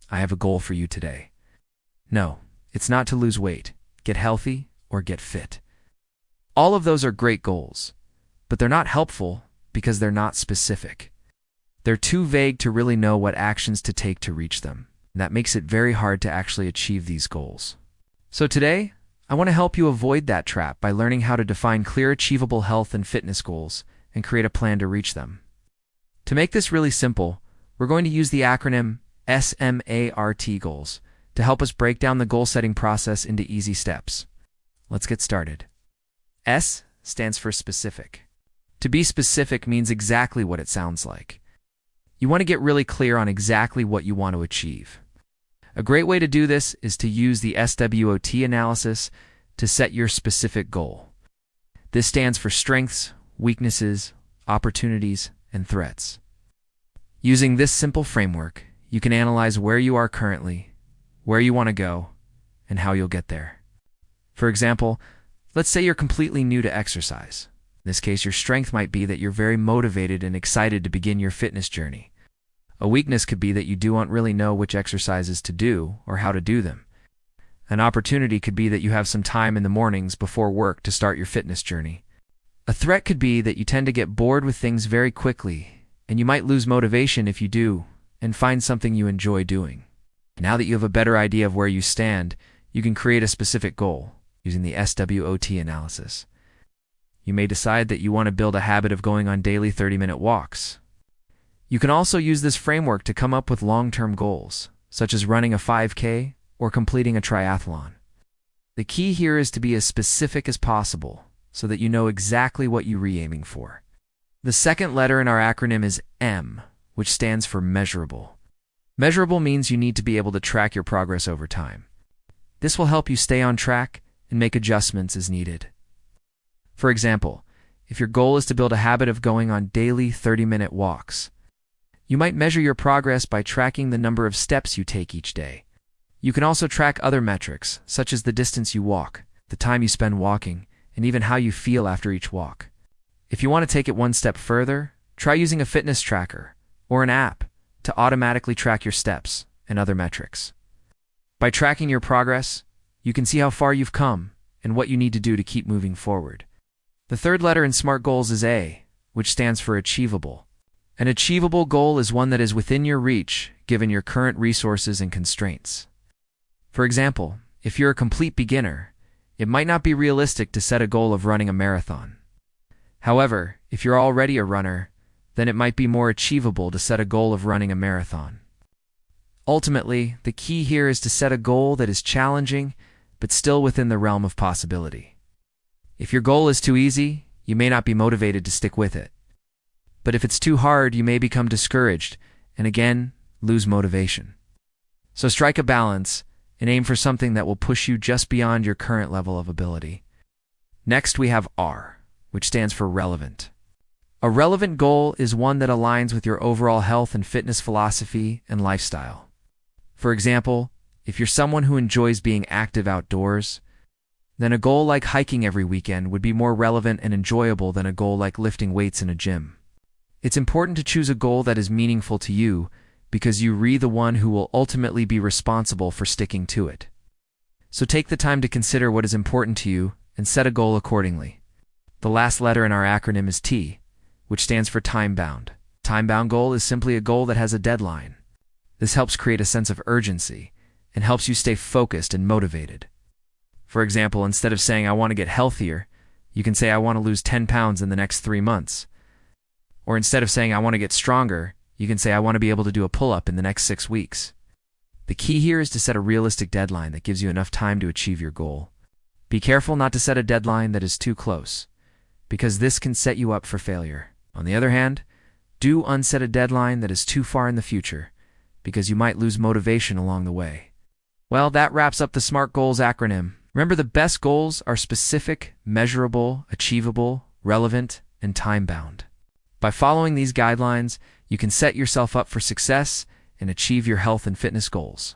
I have a goal for you today. No, it's not to lose weight, get healthy, or get fit. All of those are great goals, but they're not helpful because they're not specific. They're too vague to really know what actions to take to reach them. And that makes it very hard to actually achieve these goals. So today, I want to help you avoid that trap by learning how to define clear, achievable health and fitness goals and create a plan to reach them. To make this really simple, we're going to use the acronym SMART goals to help us break down the goal-setting process into easy steps. Let's get started. S stands for specific. To be specific means exactly what it sounds like. You want to get really clear on exactly what you want to achieve. A great way to do this is to use the SWOT analysis to set your specific goal. This stands for strengths, weaknesses, opportunities, and threats. Using this simple framework, you can analyze where you are currently, where you want to go, and how you'll get there. For example, let's say you're completely new to exercise. In this case, your strength might be that you're very motivated and excited to begin your fitness journey. A weakness could be that you don't really know which exercises to do or how to do them. An opportunity could be that you have some time in the mornings before work to start your fitness journey. A threat could be that you tend to get bored with things very quickly, and you might lose motivation if you do, and find something you enjoy doing. Now that you have a better idea of where you stand, you can create a specific goal using the SWOT analysis. You may decide that you want to build a habit of going on daily 30-minute walks. You can also use this framework to come up with long-term goals, such as running a 5K or completing a triathlon. The key here is to be as specific as possible so that you know exactly what you're aiming for. The second letter in our acronym is M, which stands for measurable. Measurable means you need to be able to track your progress over time. This will help you stay on track and make adjustments as needed. For example, if your goal is to build a habit of going on daily 30-minute walks, you might measure your progress by tracking the number of steps you take each day. You can also track other metrics, such as the distance you walk, the time you spend walking, and even how you feel after each walk. If you want to take it one step further, try using a fitness tracker or an app to automatically track your steps and other metrics. By tracking your progress, you can see how far you've come and what you need to do to keep moving forward. The third letter in SMART goals is A, which stands for achievable. An achievable goal is one that is within your reach, given your current resources and constraints. For example, if you're a complete beginner, it might not be realistic to set a goal of running a marathon. However, if you're already a runner, then it might be more achievable to set a goal of running a marathon. Ultimately, the key here is to set a goal that is challenging, but still within the realm of possibility. If your goal is too easy, you may not be motivated to stick with it. But if it's too hard, you may become discouraged and again, lose motivation. So strike a balance and aim for something that will push you just beyond your current level of ability. Next, we have R, which stands for relevant. A relevant goal is one that aligns with your overall health and fitness philosophy and lifestyle. For example, if you're someone who enjoys being active outdoors, then a goal like hiking every weekend would be more relevant and enjoyable than a goal like lifting weights in a gym. It's important to choose a goal that is meaningful to you because you're the one who will ultimately be responsible for sticking to it. So take the time to consider what is important to you and set a goal accordingly. The last letter in our acronym is T, which stands for time-bound. Time-bound goal is simply a goal that has a deadline. This helps create a sense of urgency and helps you stay focused and motivated. For example, instead of saying, I want to get healthier, you can say, I want to lose 10 pounds in the next 3 months. Or instead of saying, I want to get stronger, you can say, I want to be able to do a pull-up in the next 6 weeks. The key here is to set a realistic deadline that gives you enough time to achieve your goal. Be careful not to set a deadline that is too close, because this can set you up for failure. On the other hand, do unset a deadline that is too far in the future, because you might lose motivation along the way. Well, that wraps up the SMART Goals acronym. Remember, the best goals are specific, measurable, achievable, relevant, and time-bound. By following these guidelines, you can set yourself up for success and achieve your health and fitness goals.